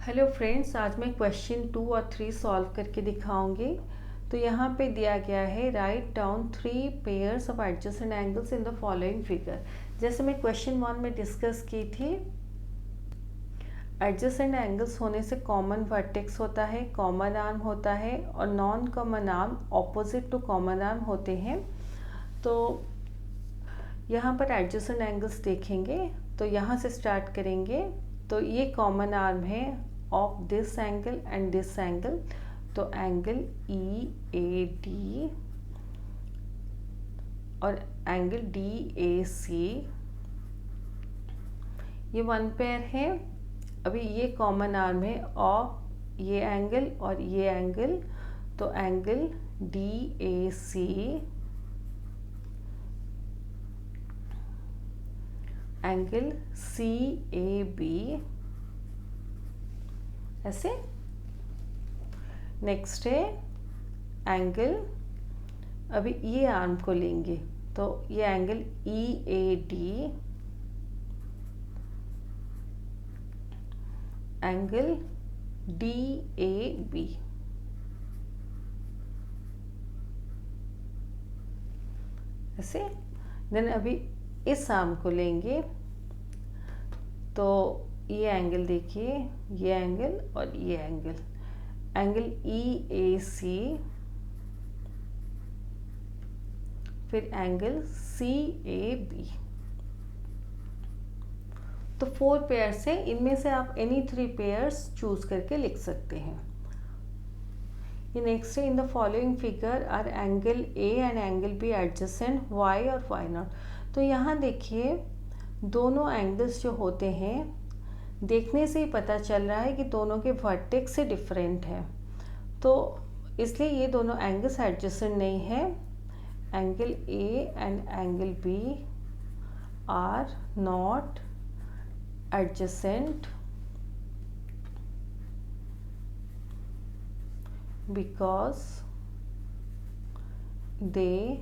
Hello friends, आज मैं question 2 और 3 सॉल्व करके दिखाऊंगी। तो यहाँ पे दिया गया है write down 3 pairs of adjacent angles in the following figure. जैसे मैं क्वेश्चन 1 में डिस्कस की थी, एडजेसेंट एंगल्स होने से कॉमन वर्टेक्स होता है, कॉमन आर्म होता है और non common arm opposite to common arm होते हैं। तो यहाँ पर एडजेसेंट एंगल्स देखेंगे तो यहाँ से स्टार्ट करेंगे। तो ये कॉमन आर्म है of this angle and this angle, तो एंगल ई ए डी और एंगल डी ए सी, ये वन पेयर है। अभी ये कॉमन आर्म है ऑफ ये एंगल और ये एंगल, तो angle D A C angle C A B, ऐसे। नेक्स्ट है एंगल, अभी ये आर्म को लेंगे तो ये angle E A D, angle D A B, ऐसे। देन अभी इस आर्म को लेंगे तो ये एंगल देखिए, ये एंगल और ये एंगल, एंगल ई ए सी, फिर एंगल सी ए बी। तो 4 पेयर्स है, इनमें से आप एनी 3 पेयर्स चूज करके लिख सकते हैं। ये नेक्स्ट है, in the following figure are angle A and angle B adjacent why और वाई नॉट। तो यहाँ देखिए दोनों एंगल्स जो होते हैं, देखने से ही पता चल रहा है कि दोनों के वर्टेक्स से डिफरेंट है, तो इसलिए ये दोनों एंगल्स एडजेसेंट नहीं है। Angle A and angle B are not adjacent because they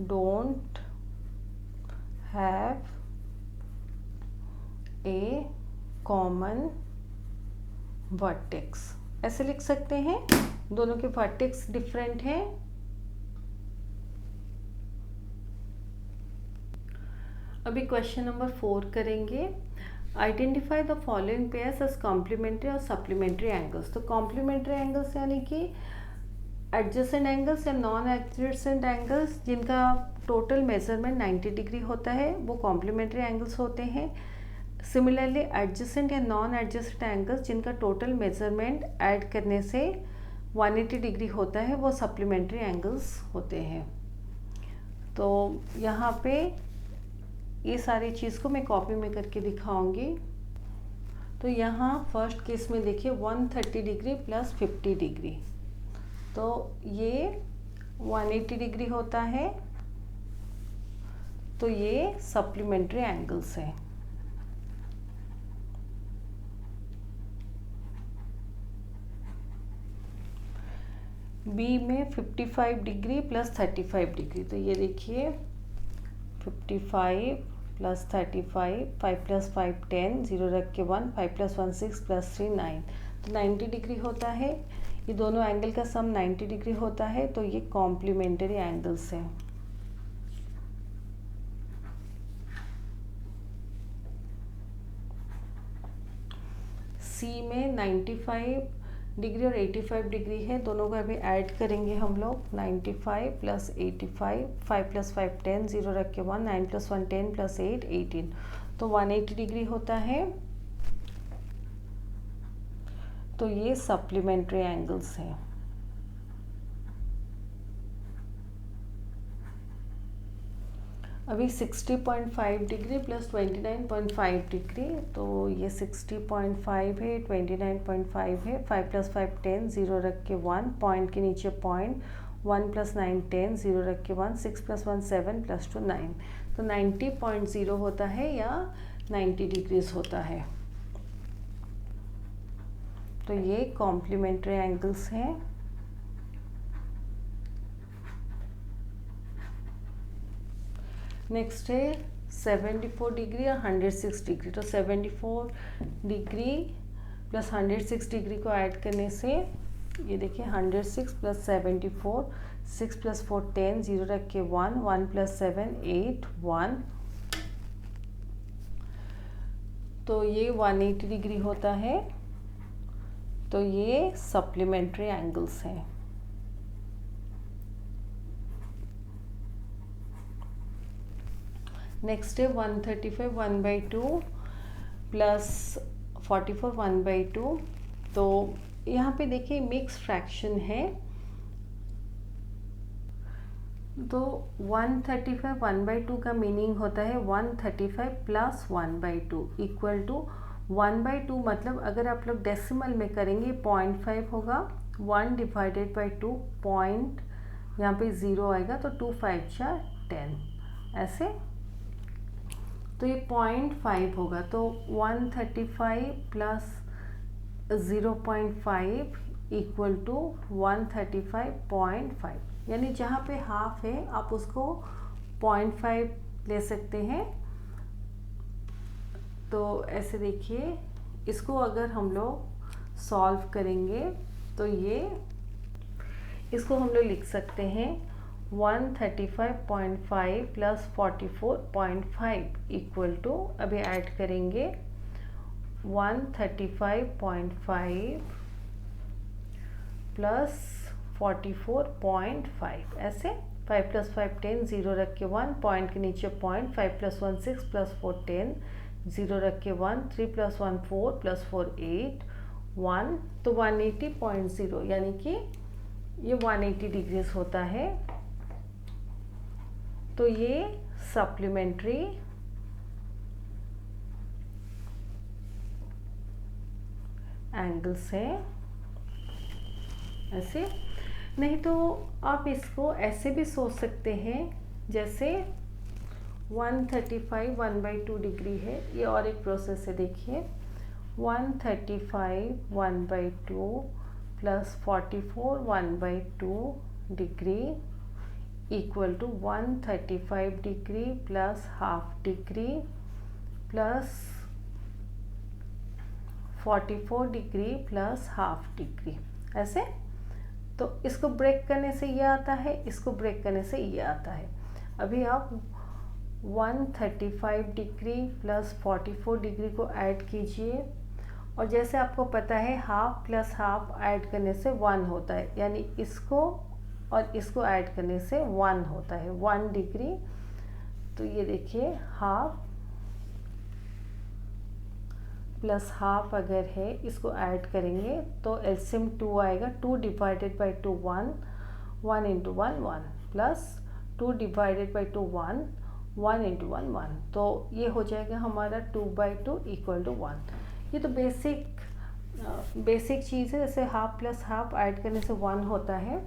don't have a common vertex। ऐसे लिख सकते हैं, दोनों के वर्टेक्स डिफरेंट हैं। अभी क्वेश्चन नंबर 4 करेंगे। Identify the following pairs as complementary और सप्लीमेंट्री एंगल्स। तो कॉम्प्लीमेंट्री एंगल्स यानी कि एडजेसेंट एंगल्स या नॉन एडजेसेंट एंगल्स जिनका टोटल मेजरमेंट 90 डिग्री होता है, वो कॉम्प्लीमेंट्री एंगल्स होते हैं। सिमिलरली एडजेसेंट या नॉन एडजेसेंट एंगल्स जिनका टोटल मेजरमेंट ऐड करने से 180 डिग्री होता है, वो सप्लीमेंट्री एंगल्स होते हैं। तो यहाँ पे ये सारी चीज़ को मैं कॉपी में करके दिखाऊंगी। तो यहाँ फर्स्ट केस में देखिए 130 डिग्री प्लस 50 डिग्री, तो ये 180 डिग्री होता है, तो ये सप्लीमेंट्री एंगल्स हैं। बी में 55 डिग्री प्लस 35 डिग्री, तो ये देखिए 55 प्लस 35, 5 प्लस 5 10, 0 रख के 1, 5 प्लस 1 6 प्लस 3 9, तो 90 डिग्री होता है। ये दोनों एंगल का सम 90 डिग्री होता है, तो ये कॉम्प्लीमेंट्री एंगल्स हैं। सी में 95 डिग्री और 85 डिग्री है, दोनों को अभी ऐड करेंगे हम लोग। 95 प्लस 85, 5 प्लस 5 10, 0 रख के 1, 9 प्लस 1 10 प्लस 8 18, तो 180 डिग्री होता है। तो ये सप्लीमेंट्री एंगल्स हैं। अभी 60.5 डिग्री प्लस 29.5 डिग्री, तो ये 60.5 है, 29.5 है, 5 प्लस 5 10, 0 रख के 1, पॉइंट के नीचे पॉइंट, 1 प्लस 9 10, 0 रख के 1, 6 प्लस 1 7 प्लस 2 9, तो 90.0 होता है या 90 डिग्रीज होता है। तो ये कॉम्प्लीमेंट्री एंगल्स हैं। नेक्स्ट है 74 डिग्री और 106 डिग्री। तो 74 डिग्री प्लस 106 डिग्री को ऐड करने से ये देखिए 106 प्लस 74, 6 प्लस 4 10, 0 रख के 1, 1 प्लस 7 8 1, तो ये 180 डिग्री होता है। तो ये सप्लीमेंट्री एंगल्स हैं। नेक्स्ट है 135 1/2 प्लस 44 1/2। तो यहाँ पे देखिए मिक्स फ्रैक्शन है, तो 135 1/2 का मीनिंग होता है 135 प्लस 1/2 इक्वल टू 1/2, मतलब अगर आप लोग डेसिमल में करेंगे 0.5 होगा, 1 डिवाइडेड बाई 2 पॉइंट, यहाँ पे 0 आएगा तो 2 5 जा 10 ऐसे, तो ये 0.5 होगा। तो 135 प्लस 0.5 इक्वल टू 135.5, यानी जहाँ पे हाफ है आप उसको 0.5 ले सकते हैं। तो ऐसे देखिए, इसको अगर हम लोग सॉल्व करेंगे तो ये इसको हम लोग लिख सकते हैं 135.5 प्लस 44.5 इक्वल टू, अभी ऐड करेंगे 135.5 प्लस 44.5 ऐसे, 5 प्लस 5 10, 0 रख के 1, पॉइंट के नीचे पॉइंट, 5 प्लस 1 6 प्लस 4 10, 0 रख के 1, 3 प्लस 1 4 प्लस 4 8 1, तो 180.0, यानी कि ये 180 डिग्रीज होता है। तो ये सप्लीमेंट्री एंगल्स हैं ऐसे। नहीं तो आप इसको ऐसे भी सोच सकते हैं, जैसे 135 1/2 डिग्री है, ये और एक प्रोसेस है, देखिए 135 1/2 plus 44 1/2 degree equal to 135 degree plus half degree plus 44 degree plus half degree ऐसे। तो इसको ब्रेक करने से ये आता है, इसको ब्रेक करने से ये आता है। अभी आप 135 डिग्री प्लस 44 डिग्री को ऐड कीजिए, और जैसे आपको पता है हाफ प्लस हाफ ऐड करने से 1 होता है, यानी इसको और इसको ऐड करने से 1 होता है, 1 डिग्री। तो ये देखिए हाफ प्लस हाफ अगर है, इसको ऐड करेंगे तो एलसीएम 2 आएगा, 2 divided by 2 1, 1 into 1 1 plus 2 divided by 2 1, 1 into 1 1, तो ये हो जाएगा हमारा 2/2 इक्वल टू 1। ये तो बेसिक चीज़ है, जैसे हाफ प्लस हाफ ऐड करने से 1 होता है।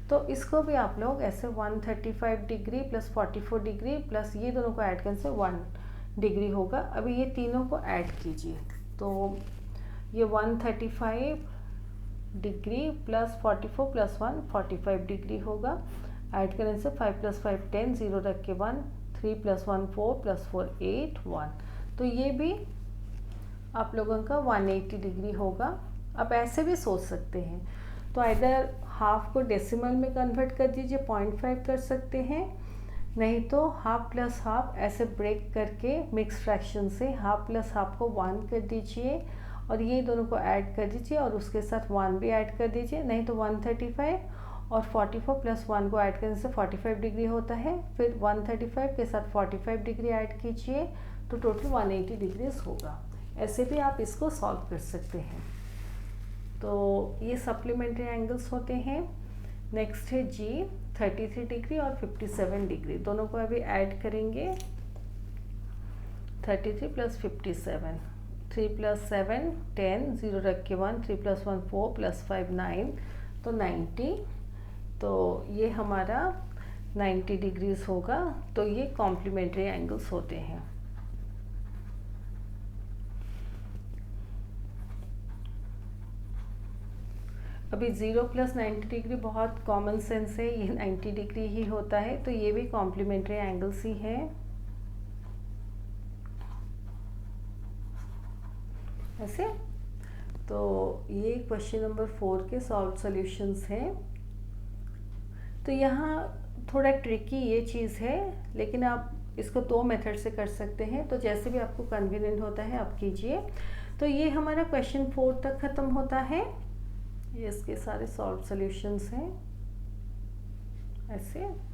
तो इसको भी आप लोग ऐसे 135 डिग्री प्लस 44 डिग्री प्लस ये दोनों को ऐड करने से 1 डिग्री होगा। अभी ये तीनों को ऐड कीजिए, तो ये 135 डिग्री प्लस 44 प्लस 1 45 डिग्री होगा। ऐड करने से 5 प्लस 5 10, 0 रख के 1, 3 प्लस 1 4 प्लस 4 8 1, तो ये भी आप लोगों का 180 डिग्री होगा। आप ऐसे भी सोच सकते हैं, तो इधर हाफ को डेसिमल में कन्वर्ट कर दीजिए, 0.5 कर सकते हैं, नहीं तो हाफ प्लस हाफ ऐसे ब्रेक करके मिक्स फ्रैक्शन से हाफ प्लस हाफ को 1 कर दीजिए, और ये दोनों को ऐड कर दीजिए और उसके साथ 1 भी ऐड कर दीजिए। नहीं तो 135 और 44 प्लस 1 को ऐड करने से 45 डिग्री होता है, फिर 135 के साथ 45 डिग्री ऐड कीजिए, तो टोटल 180 डिग्रीज होगा। ऐसे भी आप इसको सॉल्व कर सकते हैं। तो ये सप्लीमेंट्री एंगल्स होते हैं। नेक्स्ट है जी 33 डिग्री और 57 डिग्री, दोनों को अभी ऐड करेंगे। 33 प्लस 57, 3 प्लस 7 10, 0 रख के 1, 3 प्लस 1 4 प्लस 5 9, तो 90, तो ये हमारा 90 डिग्रीज होगा। तो ये कॉम्प्लीमेंट्री एंगल्स होते हैं। अभी 0 प्लस 90 डिग्री बहुत कॉमन सेंस है, ये 90 डिग्री ही होता है, तो ये भी कॉम्प्लीमेंट्री एंगल्स ही है ऐसे। तो ये क्वेश्चन नंबर 4 के सॉल्व सॉल्यूशंस हैं। तो यहाँ थोड़ा ट्रिकी ये चीज़ है, लेकिन आप इसको 2 मेथड से कर सकते हैं, तो जैसे भी आपको कन्वीनियंट होता है आप कीजिए। तो ये हमारा क्वेश्चन 4 तक ख़त्म होता है। ये इसके सारे सॉल्व सॉल्यूशंस हैं ऐसे।